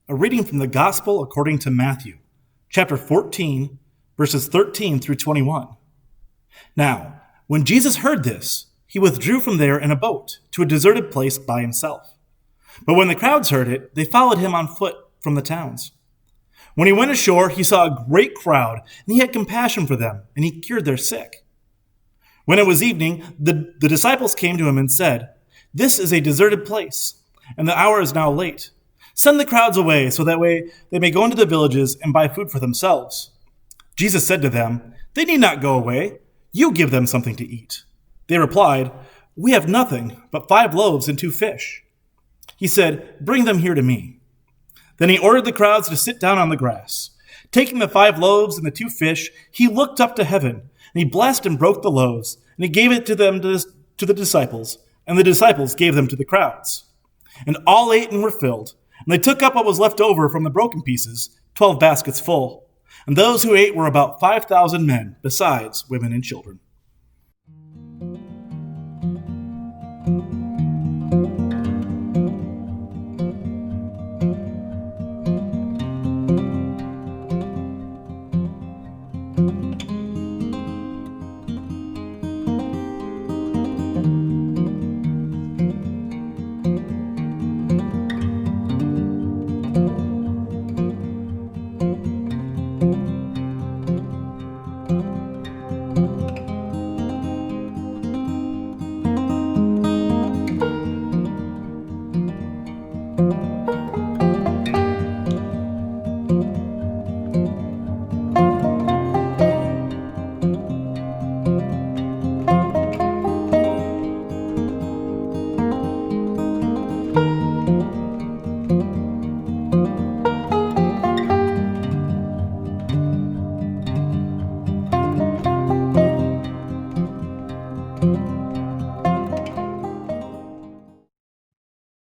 A reading from the Gospel according to Matthew, chapter 14, verses 13 through 21. Now, when Jesus heard this, he withdrew from there in a boat to a deserted place by himself. But when the crowds heard it, they followed him on foot from the towns. When he went ashore, he saw a great crowd, and he had compassion for them, and he cured their sick. When it was evening, the disciples came to him and said, "This is a deserted place, and the hour is now late. Send the crowds away, so that way they may go into the villages and buy food for themselves." Jesus said to them, "They need not go away. You give them something to eat." They replied, "We have nothing but 5 loaves and 2 fish." He said, "Bring them here to me." Then he ordered the crowds to sit down on the grass. Taking the 5 loaves and the 2 fish, he looked up to heaven, and he blessed and broke the loaves, and he gave it to the disciples, and the disciples gave them to the crowds. And all ate and were filled, and they took up what was left over from the broken pieces, 12 baskets full. And those who ate were about 5,000 men, besides women and children.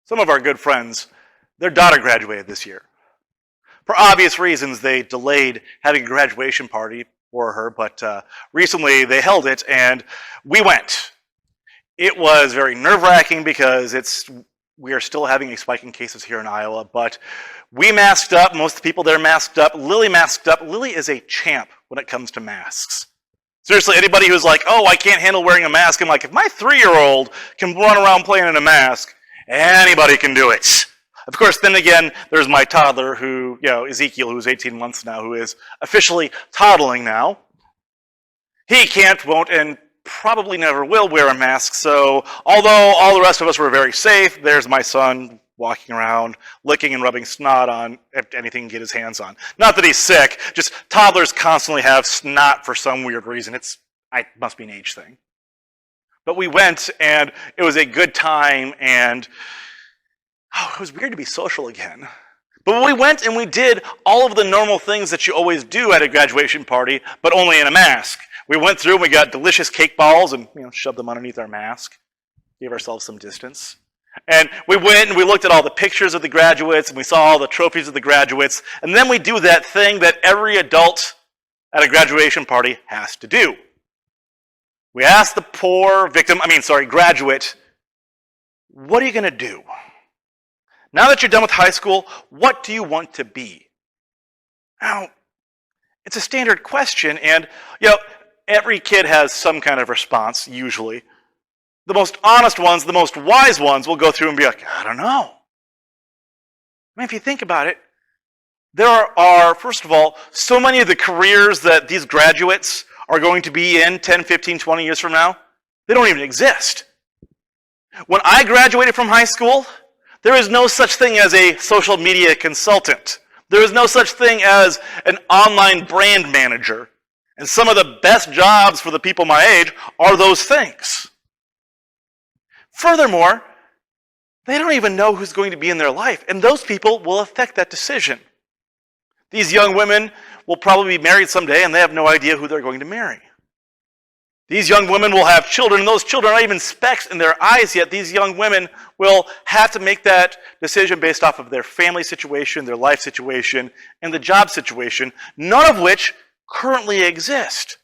Some of our good friends, their daughter graduated this year. For obvious reasons, they delayed having a graduation party for her, but recently they held it and we went. It was very nerve-wracking because we are still having a spike in cases here in Iowa, but we masked up. Most of the people there masked up. Lily masked up. Lily is a champ when it comes to masks. Seriously, anybody who's like, "Oh, I can't handle wearing a mask," I'm like, if my 3-year-old can run around playing in a mask, anybody can do it. Of course, then again, there's my toddler who, Ezekiel, who's 18 months now, who is officially toddling now. He can't, won't, and probably never will wear a mask, so although all the rest of us were very safe, there's my son walking around, licking and rubbing snot on anything he can get his hands on. Not that he's sick, just toddlers constantly have snot for some weird reason. It must be an age thing. But we went, and it was a good time, and it was weird to be social again. But we went and we did all of the normal things that you always do at a graduation party, but only in a mask. We went through and we got delicious cake balls and shoved them underneath our mask, gave ourselves some distance. And we went and we looked at all the pictures of the graduates, and we saw all the trophies of the graduates, and then we do that thing that every adult at a graduation party has to do. We asked the graduate, "What are you going to do? Now that you're done with high school, what do you want to be?" Now, it's a standard question, and every kid has some kind of response, usually. The most honest ones, the most wise ones will go through and be like, "I don't know." I mean, if you think about it, there are, first of all, so many of the careers that these graduates are going to be in 10, 15, 20 years from now, they don't even exist. When I graduated from high school, there is no such thing as a social media consultant. There is no such thing as an online brand manager. And some of the best jobs for the people my age are those things. Furthermore, they don't even know who's going to be in their life, and those people will affect that decision. These young women will probably be married someday, and they have no idea who they're going to marry. These young women will have children, and those children aren't even specks in their eyes yet. These young women will have to make that decision based off of their family situation, their life situation, and the job situation, none of which currently exist.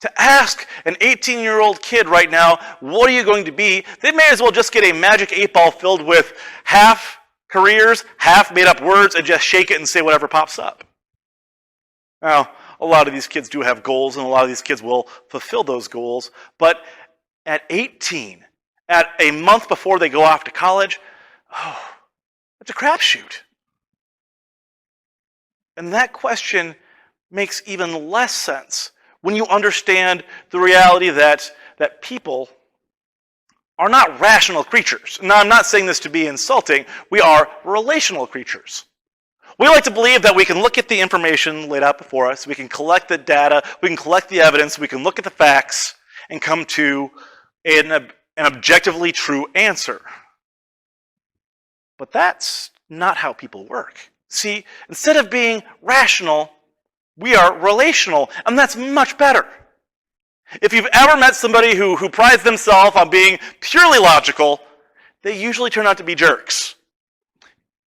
To ask an 18-year-old kid right now, what are you going to be? They may as well just get a magic 8-ball filled with half Careers, half made up words and just shake it and say whatever pops up. Now, a lot of these kids do have goals, and a lot of these kids will fulfill those goals, but at 18, at a month before they go off to college, it's a crapshoot. And that question makes even less sense when you understand the reality that people are not rational creatures. Now, I'm not saying this to be insulting. We are relational creatures. We like to believe that we can look at the information laid out before us, we can collect the data, we can collect the evidence, we can look at the facts, and come to an objectively true answer. But that's not how people work. See, instead of being rational, we are relational, and that's much better. If you've ever met somebody who prides themselves on being purely logical, they usually turn out to be jerks.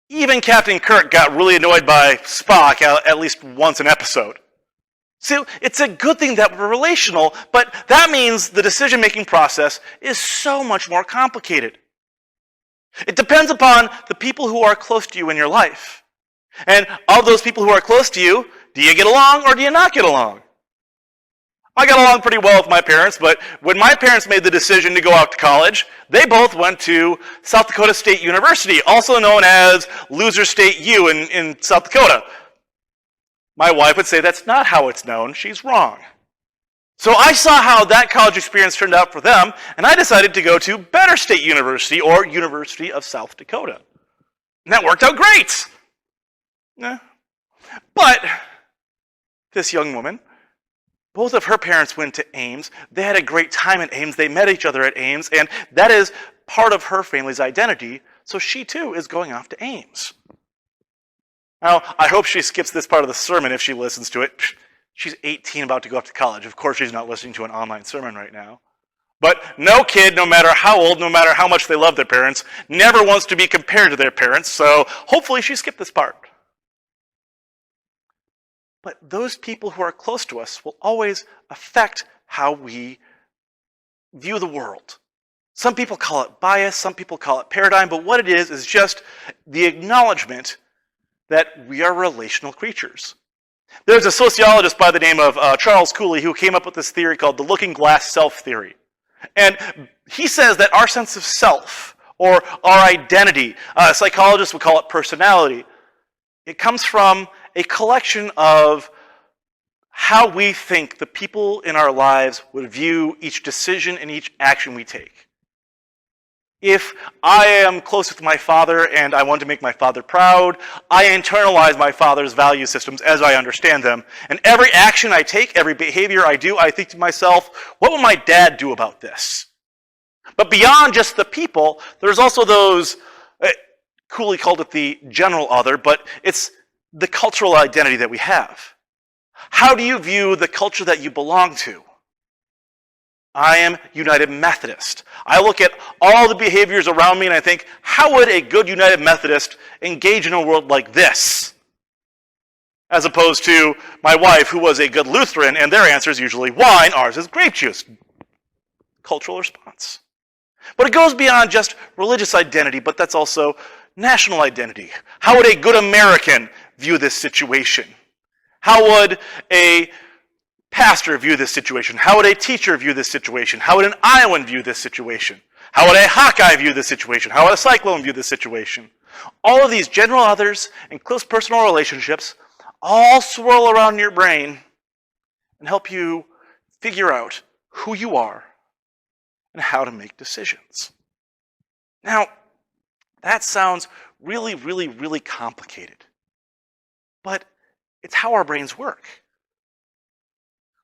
Even Captain Kirk got really annoyed by Spock at least once an episode. So it's a good thing that we're relational, but that means the decision-making process is so much more complicated. It depends upon the people who are close to you in your life. And of those people who are close to you, do you get along or do you not get along? I got along pretty well with my parents, but when my parents made the decision to go out to college, they both went to South Dakota State University, also known as Loser State U in South Dakota. My wife would say that's not how it's known. She's wrong. So I saw how that college experience turned out for them, and I decided to go to Better State University, or University of South Dakota. And that worked out great. But this young woman, both of her parents went to Ames. They had a great time at Ames. They met each other at Ames, and that is part of her family's identity. So she too is going off to Ames. Now, I hope she skips this part of the sermon if she listens to it. She's 18, about to go off to college. Of course, she's not listening to an online sermon right now. But no kid, no matter how old, no matter how much they love their parents, never wants to be compared to their parents. So hopefully she skipped this part. But those people who are close to us will always affect how we view the world. Some people call it bias, some people call it paradigm, but what it is just the acknowledgement that we are relational creatures. There's a sociologist by the name of Charles Cooley who came up with this theory called the looking glass self theory. And he says that our sense of self, or our identity, psychologists would call it personality, it comes from a collection of how we think the people in our lives would view each decision and each action we take. If I am close with my father and I want to make my father proud, I internalize my father's value systems as I understand them. And every action I take, every behavior I do, I think to myself, what will my dad do about this? But beyond just the people, there's also those, Cooley called it the general other, but it's the cultural identity that we have. How do you view the culture that you belong to? I am United Methodist. I look at all the behaviors around me and I think, how would a good United Methodist engage in a world like this? As opposed to my wife, who was a good Lutheran, and their answer is usually wine, ours is grape juice. Cultural response. But it goes beyond just religious identity, but that's also national identity. How would a good American view this situation? How would a pastor view this situation? How would a teacher view this situation? How would an Iowan view this situation? How would a Hawkeye view this situation? How would a Cyclone view this situation? All of these general others and close personal relationships all swirl around your brain and help you figure out who you are and how to make decisions. Now, that sounds really, really, really complicated. But it's how our brains work.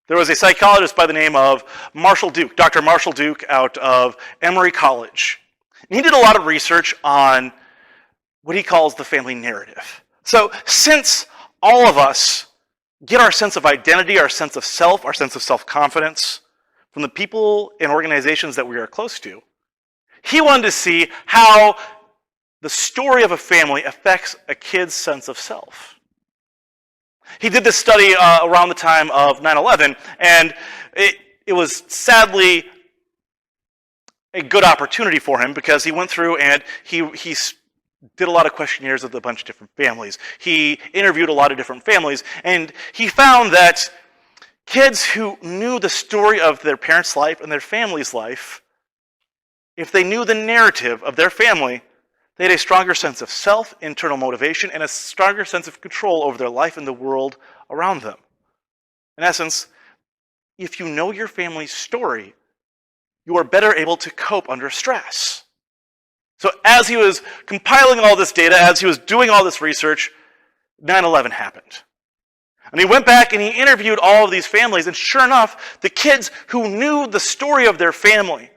There was a psychologist by the name of Marshall Duke, Dr. Marshall Duke, out of Emory College. And he did a lot of research on what he calls the family narrative. So since all of us get our sense of identity, our sense of self, our sense of self-confidence from the people and organizations that we are close to, he wanted to see how the story of a family affects a kid's sense of self. He did this study around the time of 9/11, and it was sadly a good opportunity for him because he went through and he did a lot of questionnaires with a bunch of different families. He interviewed a lot of different families, and he found that kids who knew the story of their parents' life and their family's life, if they knew the narrative of their family, they had a stronger sense of self, internal motivation, and a stronger sense of control over their life and the world around them. In essence, if you know your family's story, you are better able to cope under stress. So as he was compiling all this data, as he was doing all this research, 9/11 happened. And he went back and he interviewed all of these families, and sure enough, the kids who knew the story of their family,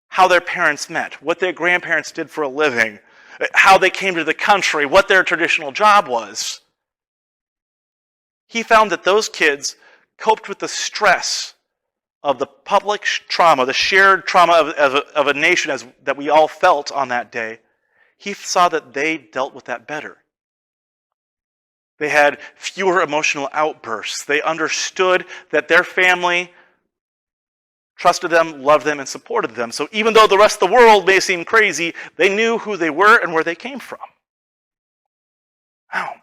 how their parents met, what their grandparents did for a living, how they came to the country, what their traditional job was, he found that those kids coped with the stress of the public trauma, the shared trauma of a nation that we all felt on that day. He saw that they dealt with that better. They had fewer emotional outbursts. They understood that their family trusted them, loved them, and supported them. So even though the rest of the world may seem crazy, they knew who they were and where they came from. Wow.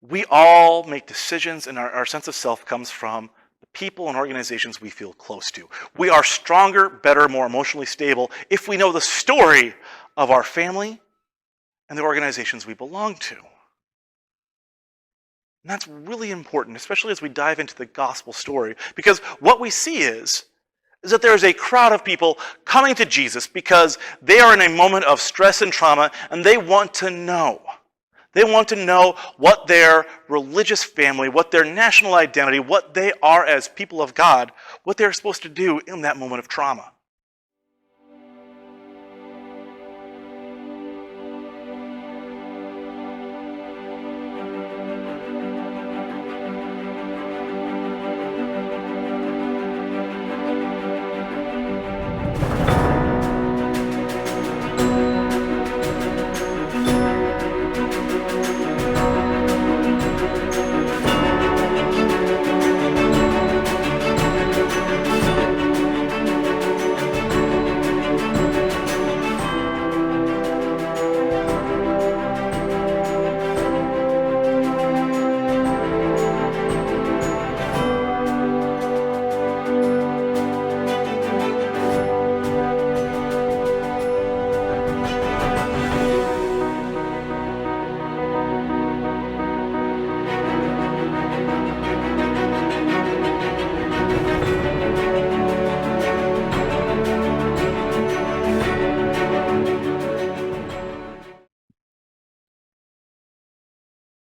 We all make decisions, and our sense of self comes from the people and organizations we feel close to. We are stronger, better, more emotionally stable if we know the story of our family and the organizations we belong to. And that's really important, especially as we dive into the gospel story, because what we see is that there is a crowd of people coming to Jesus because they are in a moment of stress and trauma, and they want to know. They want to know what their religious family, what their national identity, what they are as people of God, what they're supposed to do in that moment of trauma.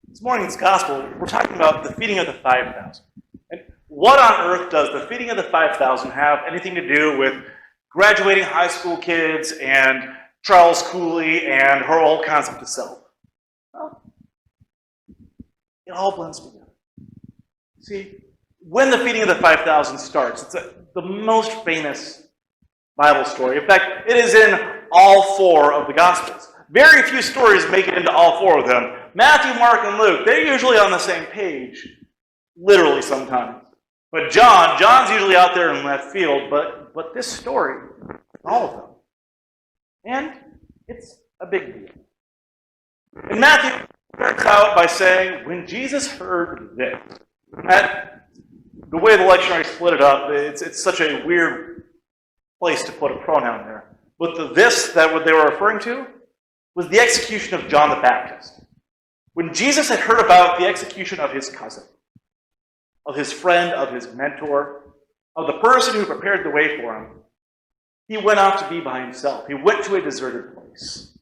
This morning's gospel, we're talking about the feeding of the 5,000. And what on earth does the feeding of the 5,000 have anything to do with graduating high school kids and Charles Cooley and her whole concept of self? Well, it all blends together. See, when the feeding of the 5,000 starts, it's the most famous Bible story. In fact, it is in all four of the Gospels. Very few stories make it into all four of them. Matthew, Mark, and Luke, they're usually on the same page, literally sometimes. But John's usually out there in left field, but this story, all of them. And it's a big deal. And Matthew starts out by saying, when Jesus heard this, the way the lectionary split it up, it's such a weird place to put a pronoun there. But the this that what they were referring to was the execution of John the Baptist. When Jesus had heard about the execution of his cousin, of his friend, of his mentor, of the person who prepared the way for him, he went out to be by himself. He went to a deserted place.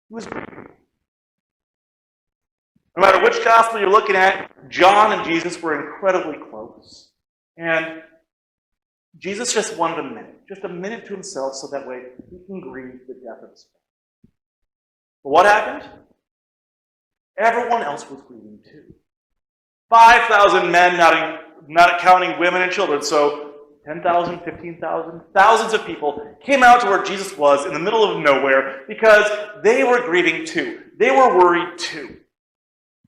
He was grieving. No matter which gospel you're looking at, John and Jesus were incredibly close. And Jesus just wanted a minute to himself so that way he can grieve the death of his friend. But what happened? Everyone else was grieving too. 5,000 men, not counting women and children, so 10,000, 15,000, thousands of people came out to where Jesus was in the middle of nowhere because they were grieving too. They were worried too.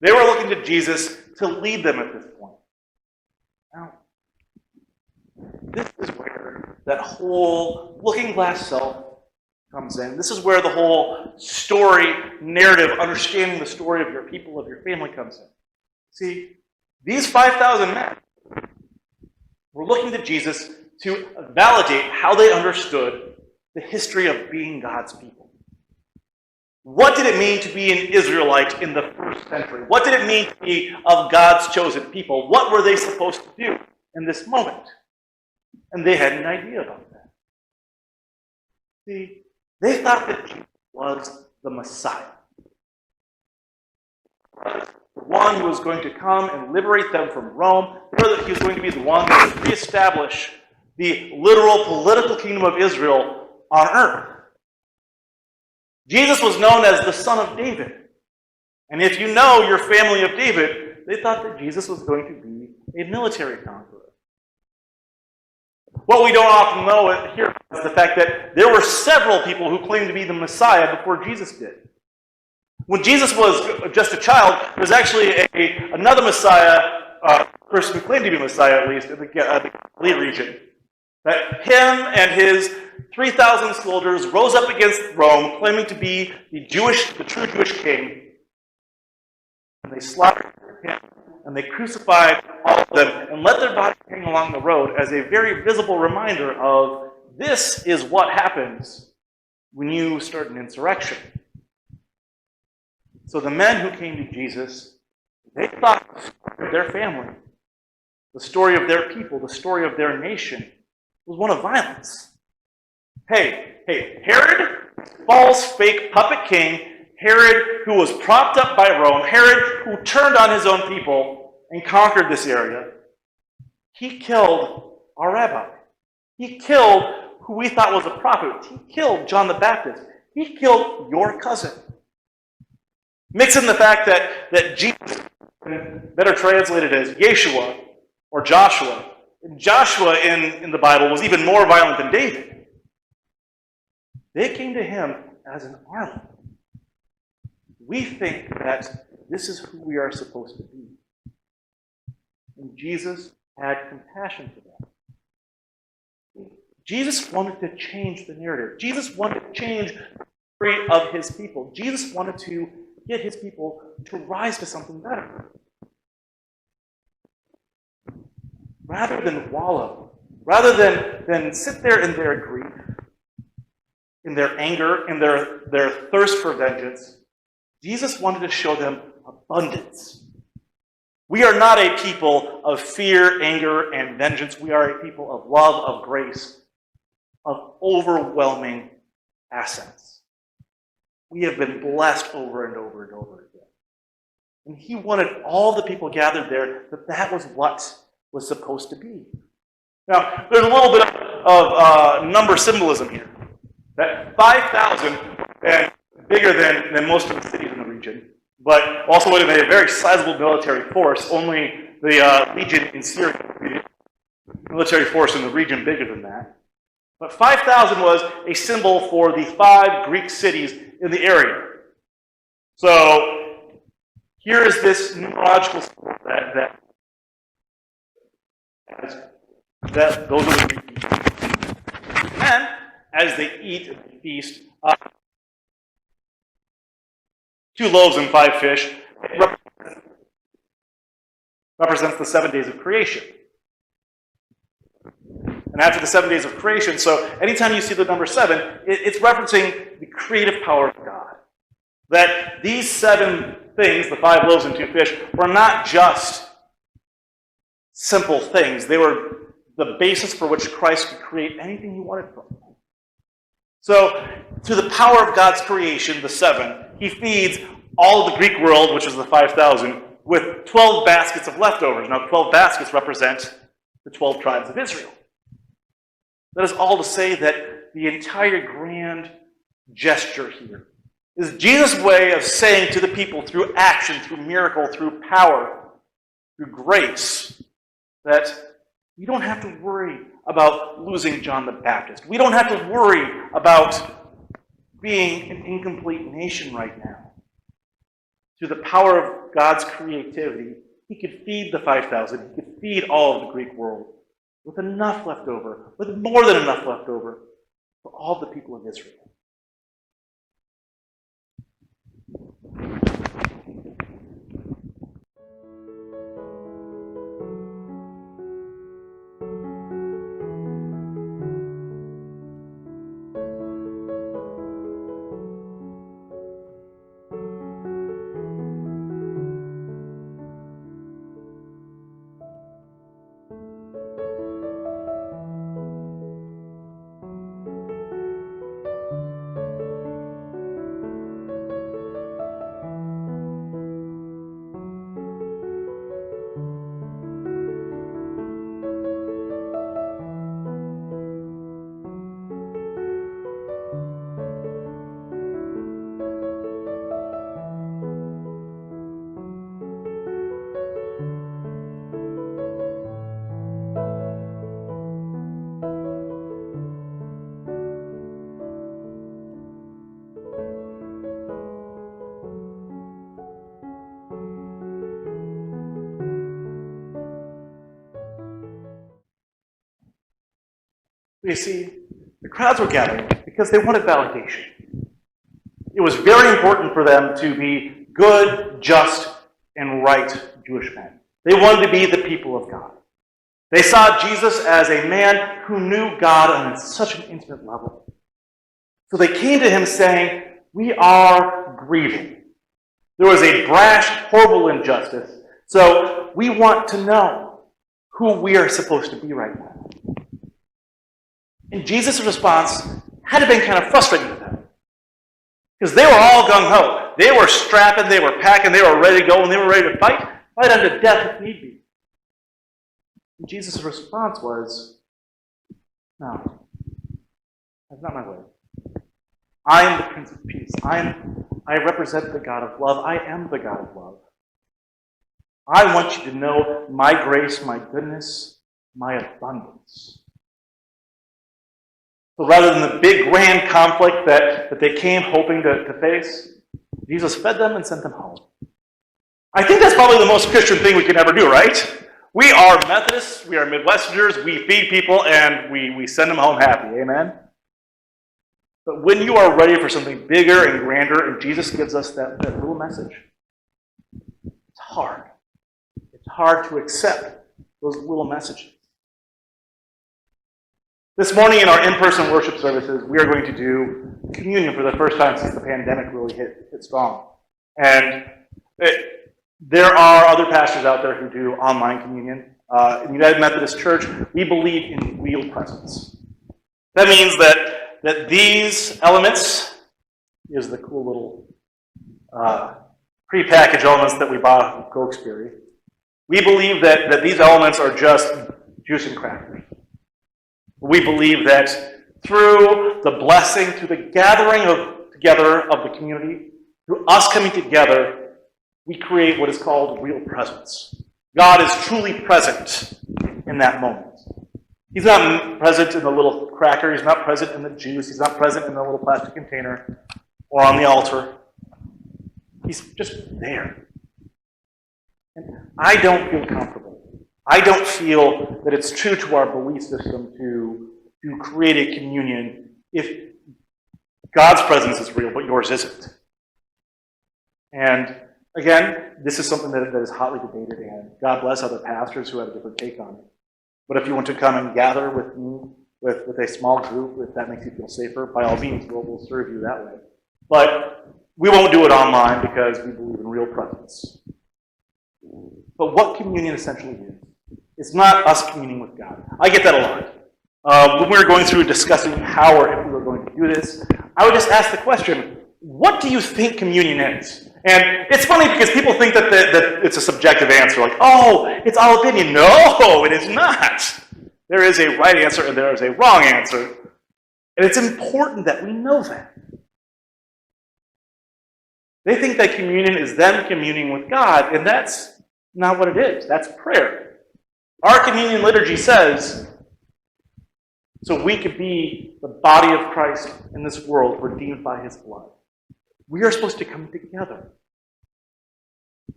They were looking to Jesus to lead them at this point. Now, this is where that whole looking glass self comes in. This is where the whole story, narrative, understanding the story of your people, of your family comes in. See, these 5,000 men were looking to Jesus to validate how they understood the history of being God's people. What did it mean to be an Israelite in the first century? What did it mean to be of God's chosen people? What were they supposed to do in this moment? And they had an idea about that. See, they thought that Jesus was the Messiah. The one who was going to come and liberate them from Rome, or that he was going to be the one that would reestablish the literal political kingdom of Israel on earth. Jesus was known as the Son of David. And if you know your family of David, they thought that Jesus was going to be a military conqueror. What we don't often know here is the fact that there were several people who claimed to be the Messiah before Jesus did. When Jesus was just a child, there was actually another Messiah, person who claimed to be Messiah at least, in the Galilee region. That him and his 3,000 soldiers rose up against Rome, claiming to be the true Jewish king. And they slaughtered him, and they crucified all of them, and let their bodies hang along the road as a very visible reminder of this is what happens when you start an insurrection. So the men who came to Jesus, they thought the story of their family, the story of their people, the story of their nation was one of violence. Hey, Herod, false, fake puppet king, Herod who was propped up by Rome, Herod who turned on his own people and conquered this area, he killed our rabbi. He killed who we thought was a prophet. He killed John the Baptist. He killed your cousin. Mix in the fact that Jesus, better translated as Yeshua or Joshua, Joshua in the Bible was even more violent than David. They came to him as an army. We think that this is who we are supposed to be. And Jesus had compassion for them. Jesus wanted to change the narrative. Jesus wanted to change the story of his people. Jesus wanted to get his people to rise to something better. Rather than wallow, rather than sit there in their grief, in their anger, in their thirst for vengeance, Jesus wanted to show them abundance. We are not a people of fear, anger, and vengeance. We are a people of love, of grace, of overwhelming assets. We have been blessed over and over and over again. And he wanted all the people gathered there that was what was supposed to be. Now, there's a little bit of number symbolism here. That 5,000, and bigger than most of the cities in the region, but also would have been a very sizable military force. Only the legion in Syria, military force in the region bigger than that. But 5,000 was a symbol for the 5 Greek cities in the area. So here is this numerological symbol that those are the Greek people. And as they eat and feast, 2 loaves and 5 fish represents the 7 days of creation. And after the 7 days of creation, so anytime you see the number 7, it's referencing the creative power of God. That these 7 things, the 5 loaves and 2 fish, were not just simple things. They were the basis for which Christ could create anything he wanted from them. So, through the power of God's creation, the 7, he feeds all of the Greek world, which is the 5,000, with 12 baskets of leftovers. Now, 12 baskets represent the 12 tribes of Israel. That is all to say that the entire grand gesture here is Jesus' way of saying to the people through action, through miracle, through power, through grace, that we don't have to worry about losing John the Baptist. We don't have to worry about being an incomplete nation right now. Through the power of God's creativity, he could feed the 5,000. He could feed all of the Greek world with enough left over, with more than enough left over for all the people of Israel. But you see, the crowds were gathering because they wanted validation. It was very important for them to be good, just, and right Jewish men. They wanted to be the people of God. They saw Jesus as a man who knew God on such an intimate level. So they came to him saying, "We are grieving. There was a brash, horrible injustice, so we want to know who we are supposed to be right now." And Jesus' response had to have been kind of frustrating to them. Because they were all gung-ho. They were strapping, they were packing, they were ready to go, and they were ready to fight unto death if need be. And Jesus' response was, "No, that's not my way. I am the Prince of Peace. I represent the God of love. I am the God of love. I want you to know my grace, my goodness, my abundance." So rather than the big grand conflict that they came hoping to face, Jesus fed them and sent them home. I think that's probably the most Christian thing we can ever do, right? We are Methodists, we are Midwesterners, we feed people, and we send them home happy. Amen? But when you are ready for something bigger and grander, and Jesus gives us that little message, it's hard. It's hard to accept those little messages. This morning in our in-person worship services, we are going to do communion for the first time since the pandemic really hit strong. And there are other pastors out there who do online communion. In United Methodist Church, we believe in real presence. That means that these elements is the cool little prepackaged elements that we bought at Cokesbury. We believe that these elements are just juice and crackers. We believe that through the blessing, through the gathering together of the community, through us coming together, we create what is called real presence. God is truly present in that moment. He's not present in the little cracker. He's not present in the juice. He's not present in the little plastic container or on the altar. He's just there. And I don't feel comfortable. I don't feel that it's true to our belief system to create a communion if God's presence is real, but yours isn't. And again, this is something that is hotly debated, and God bless other pastors who have a different take on it. But if you want to come and gather with me, with a small group, if that makes you feel safer, by all means, we'll serve you that way. But we won't do it online because we believe in real presence. But what communion essentially is, it's not us communing with God. I get that a lot. When we were going through discussing how or if we were going to do this, I would just ask the question, what do you think communion is? And it's funny because people think that it's a subjective answer, like, oh, it's all opinion. No, it is not. There is a right answer and there is a wrong answer. And it's important that we know that. They think that communion is them communing with God, and that's not what it is. That's prayer. Our communion liturgy says, so we could be the body of Christ in this world, redeemed by his blood. We are supposed to come together.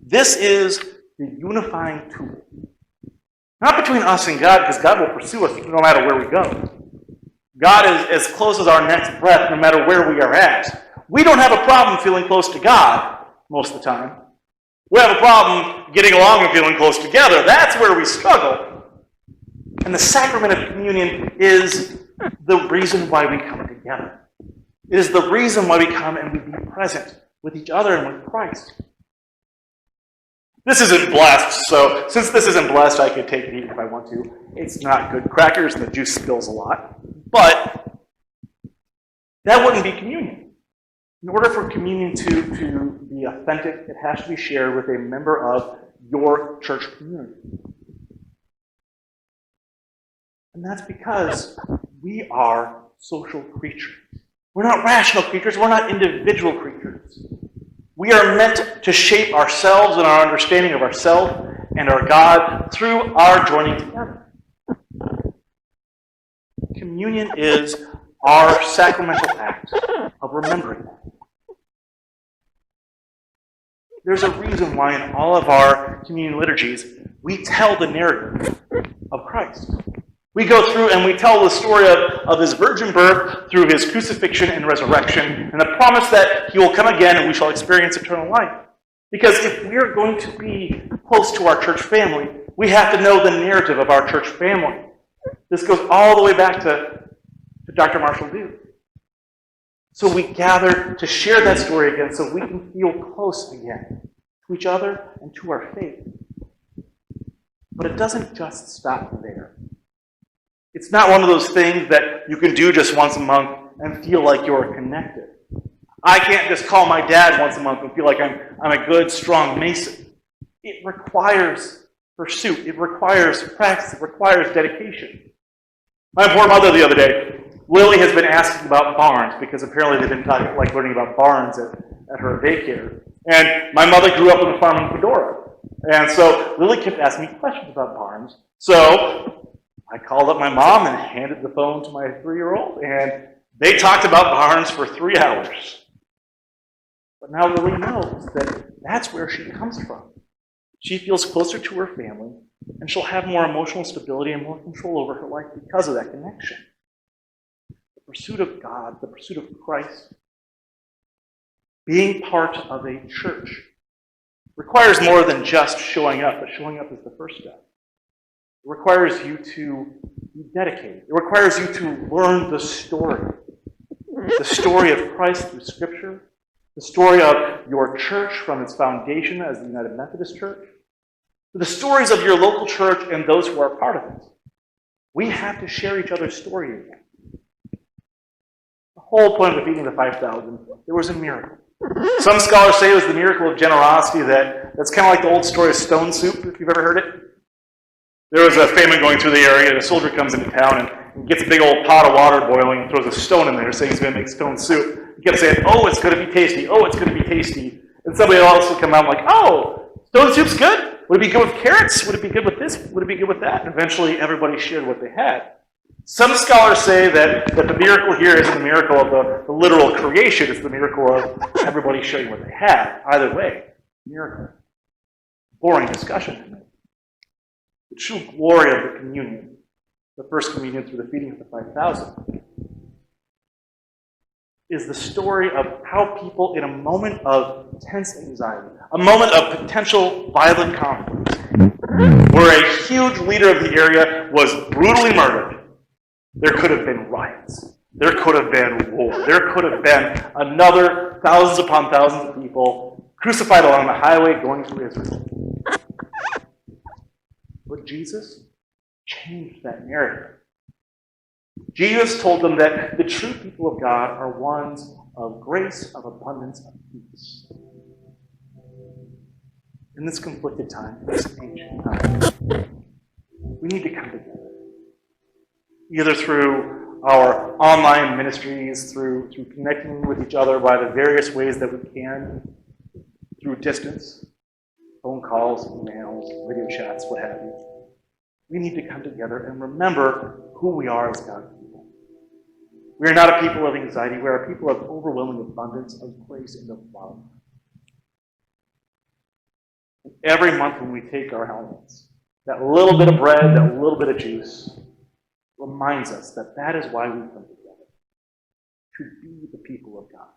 This is the unifying tool. Not between us and God, because God will pursue us no matter where we go. God is as close as our next breath, no matter where we are at. We don't have a problem feeling close to God most of the time. We have a problem getting along and feeling close together. That's where we struggle. And the sacrament of communion is the reason why we come together. It is the reason why we come and we be present with each other and with Christ. This isn't blessed, so since this isn't blessed, I could take it if I want to. It's not good crackers and the juice spills a lot. But that wouldn't be communion. In order for communion to be authentic, it has to be shared with a member of your church community. And that's because we are social creatures. We're not rational creatures. We're not individual creatures. We are meant to shape ourselves and our understanding of ourselves and our God through our joining together. Communion is our sacramental act of remembering that. There's a reason why in all of our communion liturgies, we tell the narrative of Christ. We go through and we tell the story of of his virgin birth through his crucifixion and resurrection, and the promise that he will come again and we shall experience eternal life. Because if we're going to be close to our church family, we have to know the narrative of our church family. This goes all the way back to Dr. Marshall Duke. So we gather to share that story again so we can feel close again to each other and to our faith. But it doesn't just stop there. It's not one of those things that you can do just once a month and feel like you're connected. I can't just call my dad once a month and feel like I'm a good, strong Mason. It requires pursuit. It requires practice. It requires dedication. My poor mother the other day, Lily has been asking about barns because apparently they've been learning about barns at her daycare. And my mother grew up on a farm in Fedora. And so Lily kept asking me questions about barns. So I called up my mom and handed the phone to my 3-year-old, and they talked about barns for 3 hours. But now Lily knows that that's where she comes from. She feels closer to her family, and she'll have more emotional stability and more control over her life because of that connection. The pursuit of God, the pursuit of Christ, being part of a church requires more than just showing up, but showing up is the first step. It requires you to be dedicated. It requires you to learn the story of Christ through Scripture, the story of your church from its foundation as the United Methodist Church, the stories of your local church and those who are part of it. We have to share each other's story again. The whole point of the feeding of the 5,000, there was a miracle. Some scholars say it was the miracle of generosity that's kind of like the old story of stone soup, if you've ever heard it. There was a famine going through the area, and a soldier comes into town and gets a big old pot of water boiling and throws a stone in there saying he's going to make stone soup. He kept saying, oh, it's going to be tasty, oh, it's going to be tasty. And somebody else would come out like, oh, stone soup's good? Would it be good with carrots? Would it be good with this? Would it be good with that? And eventually everybody shared what they had. Some scholars say that the miracle here isn't the miracle of the literal creation, it's the miracle of everybody sharing what they had. Either way, miracle. Boring discussion to me. The true glory of the communion, the first communion through the feeding of the 5,000, is the story of how people in a moment of intense anxiety, a moment of potential violent conflict, where a huge leader of the area was brutally murdered, there could have been riots. There could have been war. There could have been another thousands upon thousands of people crucified along the highway going through Israel. But Jesus changed that narrative. Jesus told them that the true people of God are ones of grace, of abundance, of peace. In this conflicted time, this ancient time, we need to come together. Either through our online ministries, through connecting with each other by the various ways that we can, through distance, phone calls, emails, video chats, what have you. We need to come together and remember who we are as God's people. We are not a people of anxiety. We are a people of overwhelming abundance of grace and of love. And every month when we take our elements, that little bit of bread, that little bit of juice, reminds us that that is why we come together, to be the people of God.